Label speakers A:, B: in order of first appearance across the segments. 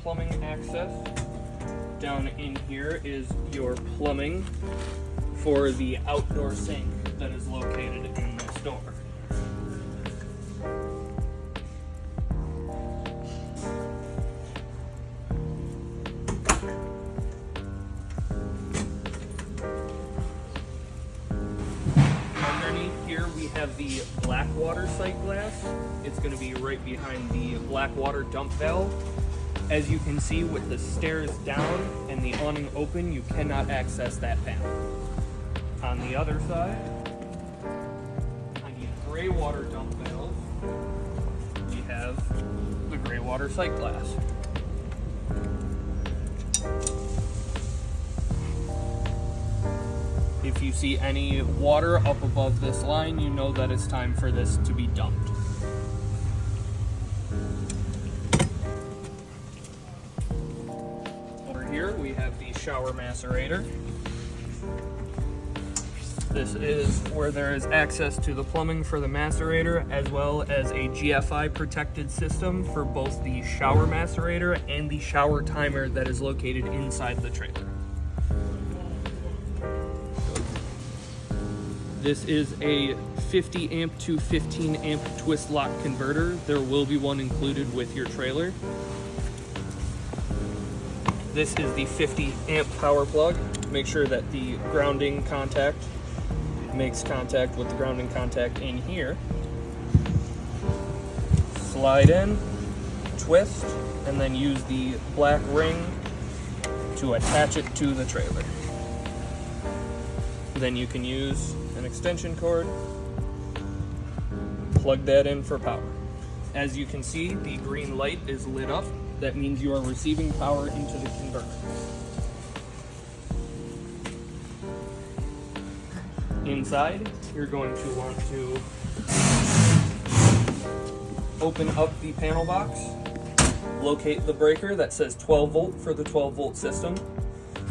A: plumbing access. Down in here is your plumbing for the outdoor sink that is located in this door. Underneath here we have the black water sight glass. It's going to be right behind the black water dump valve. As you can see, with the stairs down and the awning open, you cannot access that valve. On the other side, on the gray water dump valve, we have the gray water sight glass. If you see any water up above this line, you know that it's time for this to be dumped. here we have the shower macerator. This is where there is access to the plumbing for the macerator, as well as a GFI protected system for both the shower macerator and the shower timer that is located inside the trailer. This is a 50 amp to 15 amp twist lock converter. There will be one included with your trailer. This is the 50 amp power plug. Make sure that the grounding contact makes contact with the grounding contact in here. Slide in, twist, and then use the black ring to attach it to the trailer. Then you can use an extension cord, plug that in for power. As you can see, the green light is lit up. That means you are receiving power into the converter. Inside, you're going to want to open up the panel box, locate the breaker that says 12 volt for the 12 volt system,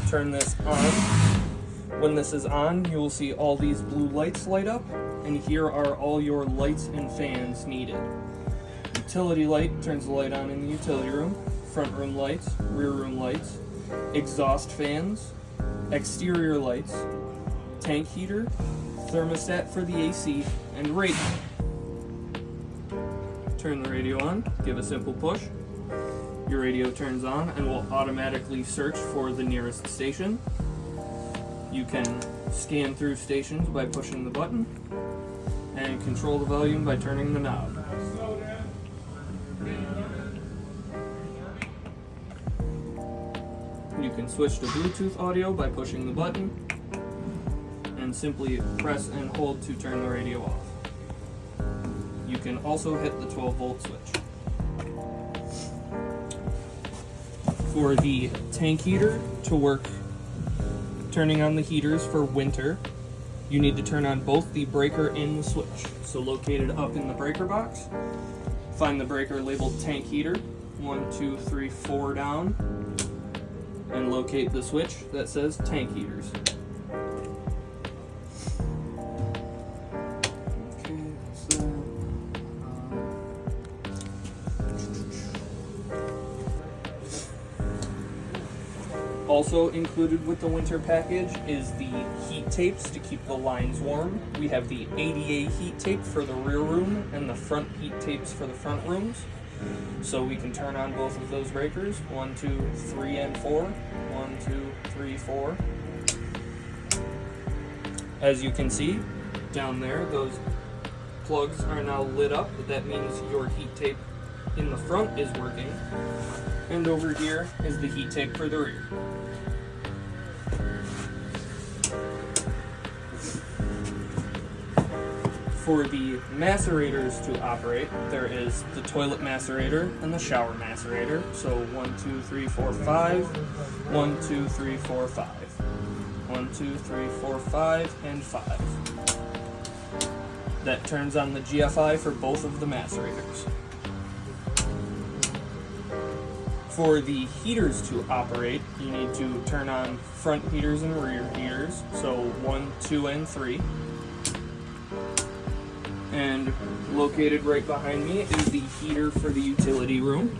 A: turn this on. When this is on, you will see all these blue lights light up, and here are all your lights and fans needed. Utility light turns the light on in the utility room, front room lights, rear room lights, exhaust fans, exterior lights, tank heater, thermostat for the AC, and radio. Turn the radio on, give a simple push. Your radio turns on and will automatically search for the nearest station. You can scan through stations by pushing the button and control the volume by turning the knob. You can switch to Bluetooth audio by pushing the button and simply press and hold to turn the radio off. You can also hit the 12 volt switch. For the tank heater to work, turning on the heaters for winter, you need to turn on both the breaker and the switch. So located up in the breaker box, find the breaker labeled tank heater, 1, 2, 3, 4 down, and locate the switch that says tank heaters. Okay, that's that. Also included with the winter package is the heat tapes to keep the lines warm. We have the ADA heat tape for the rear room and the front heat tapes for the front rooms. So we can turn on both of those breakers, 1, 2, 3, and 4. 1, 2, 3, 4. As you can see down there, those plugs are now lit up. That means your heat tape in the front is working. And over here is the heat tape for the rear. For the macerators to operate, there is the toilet macerator and the shower macerator. So 1, 2, 3, 4, 5. 1, 2, 3, 4, 5. 1, 2, 3, 4, 5, and 5. That turns on the GFI for both of the macerators. For the heaters to operate, you need to turn on front heaters and rear heaters. So 1, 2, and 3. And located right behind me is the heater for the utility room.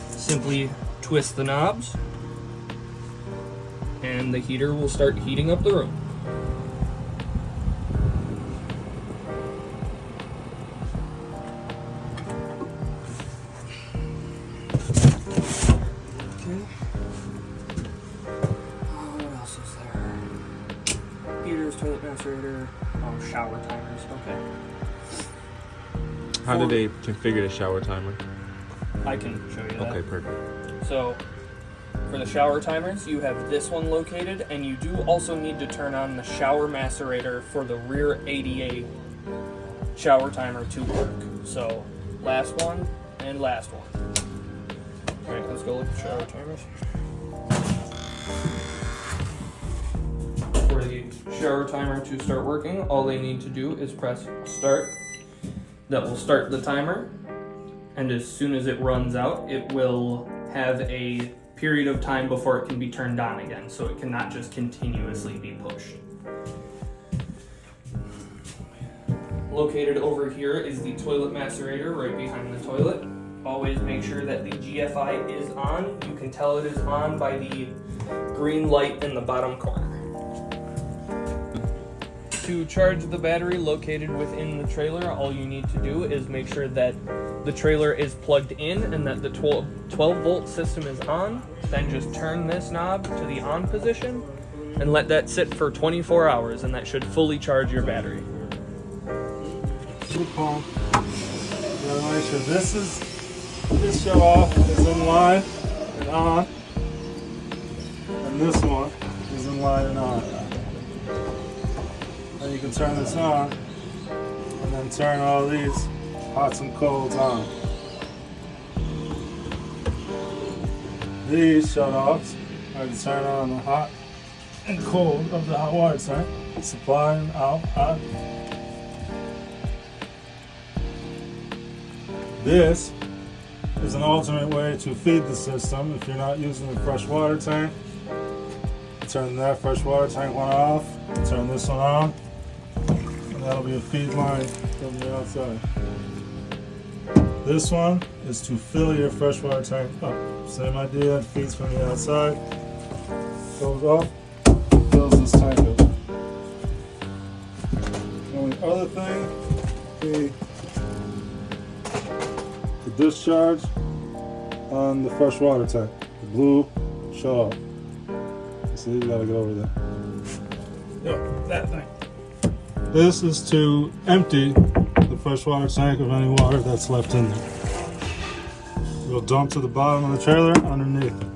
A: Simply twist the knobs, and the heater will start heating up the room. Okay. What else is there? Heaters, toilet macerator, shower timers. Okay.
B: How do they configure the shower timer?
A: I can show you that.
B: Okay, perfect.
A: So, for the shower timers, you have this one located, and you do also need to turn on the shower macerator for the rear ADA shower timer to work. So, last one and last one. Alright, let's go look at shower timers. For the shower timer to start working, all they need to do is press start. That will start the timer, and as soon as it runs out, it will have a period of time before it can be turned on again, so it cannot just continuously be pushed. Located over here is the toilet macerator right behind the toilet. Always make sure that the GFI is on. You can tell it is on by the green light in the bottom corner. To charge the battery located within the trailer, all you need to do is make sure that the trailer is plugged in and that the 12 volt system is on. Then just turn this knob to the on position and let that sit for 24 hours, and that should fully charge your battery.
C: Pump. Make sure this shut off is in line and on, and this one is in line and on. Then you can turn this on, and then turn all these hots and colds on. These shut offs are to turn on the hot and cold of the hot water tank, supply and out hot. This is an alternate way to feed the system if you're not using a fresh water tank. Turn that fresh water tank one off, turn this one on, and that'll be a feed line from the outside. This one is to fill your fresh water tank up. Same idea, it feeds from the outside, goes up, fills this tank up. The only other thing, the discharge on the fresh water tank. The blue shut off. See, you gotta get over there. Yep, that thing. This is to empty the fresh water tank of any water that's left in there. It'll dump to the bottom of the trailer underneath it.